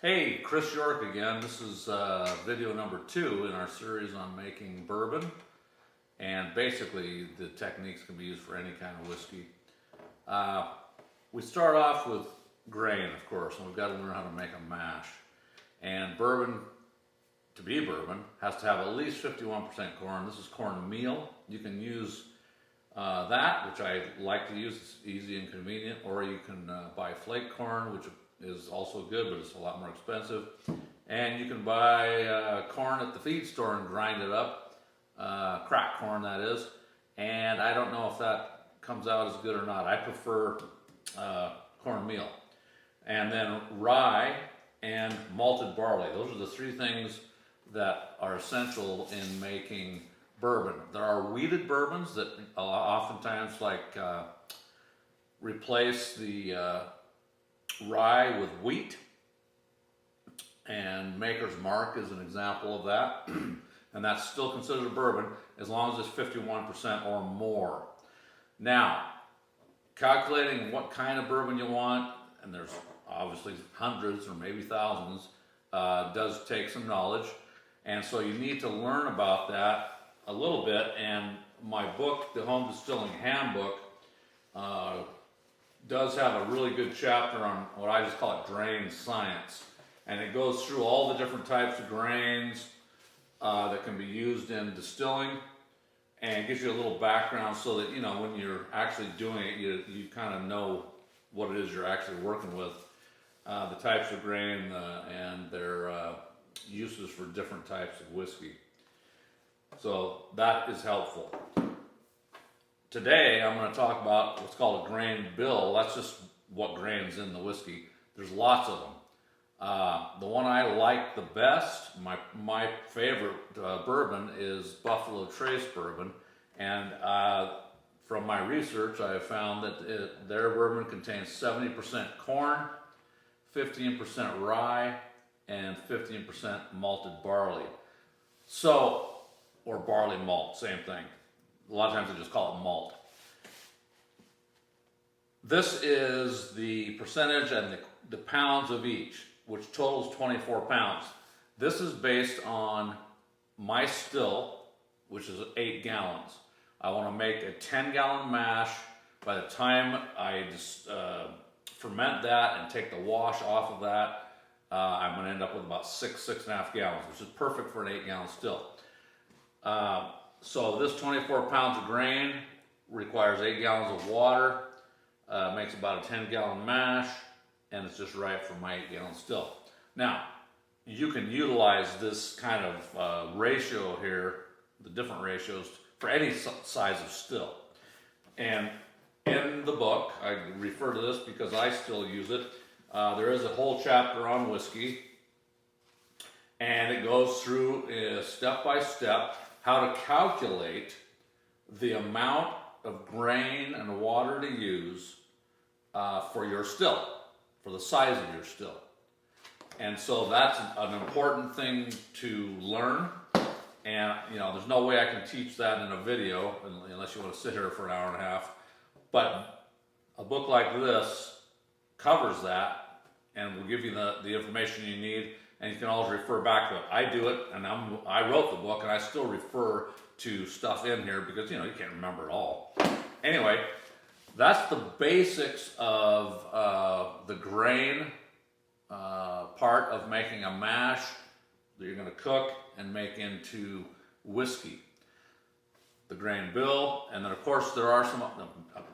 Hey, Chris York again. This is video number 2 in our series on making bourbon. And basically, the techniques can be used for any kind of whiskey. We start off with grain, of course, and we've got to learn how to make a mash. And bourbon, to be bourbon, has to have at least 51% corn. This is corn meal. You can use that, which I like to use. It's easy and convenient. Or you can buy flake corn, which is also good, but it's a lot more expensive. And you can buy corn at the feed store and grind it up, cracked corn that is. And I don't know if that comes out as good or not. I prefer cornmeal. And then rye and malted barley. Those are the 3 things that are essential in making bourbon. There are wheated bourbons that oftentimes replace the rye with wheat, and Maker's Mark is an example of that. And that's still considered a bourbon as long as it's 51% or more. Now, calculating what kind of bourbon you want, and there's obviously hundreds or maybe thousands, does take some knowledge. And so you need to learn about that a little bit. And my book, The Home Distilling Handbook, does have a really good chapter on what I just call it grain science. And it goes through all the different types of grains that can be used in distilling, and gives you a little background so that, you know, when you're actually doing it, you kind of know what it is you're actually working with, the types of grain and their uses for different types of whiskey. So that is helpful. Today I'm going to talk about what's called a grain bill. That's just what grain's in the whiskey. There's lots of them. The one I like the best, my favorite bourbon, is Buffalo Trace bourbon. And from my research, I have found that their bourbon contains 70% corn, 15% rye, and 15% malted barley. So, or barley malt, same thing. A lot of times they just call it malt. This is the percentage and the pounds of each, which totals 24 pounds. This is based on my still, which is 8 gallons. I want to make a 10-gallon mash. By the time I just ferment that and take the wash off of that, I'm going to end up with about 6.5 gallons, which is perfect for an 8-gallon still. So this 24 pounds of grain requires 8 gallons of water, makes about a 10-gallon mash, and it's just right for my 8-gallon still. Now, you can utilize this kind of ratio here, the different ratios, for any size of still. And in the book, I refer to this because I still use it, there is a whole chapter on whiskey, and it goes through step by step how to calculate the amount of grain and water to use for your still, for the size of your still. And so that's an important thing to learn. And, you know, there's no way I can teach that in a video unless you want to sit here for an hour and a half. But a book like this covers that and will give you the information you need. And you can always refer back to it. I do it, and I wrote the book, and I still refer to stuff in here because, you know, you can't remember it all. Anyway, that's the basics of the grain part of making a mash that you're going to cook and make into whiskey. The grain bill, and then of course there are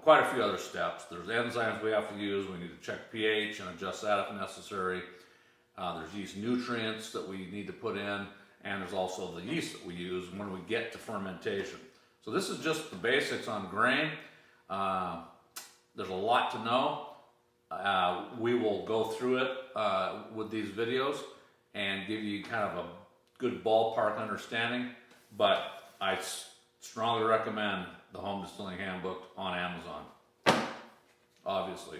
quite a few other steps. There's enzymes we have to use. We need to check pH and adjust that if necessary. There's yeast nutrients that we need to put in, and there's also the yeast that we use when we get to fermentation. So this is just the basics on grain. There's a lot to know. We will go through it with these videos and give you kind of a good ballpark understanding, but I strongly recommend the Home Distilling Handbook on Amazon, obviously.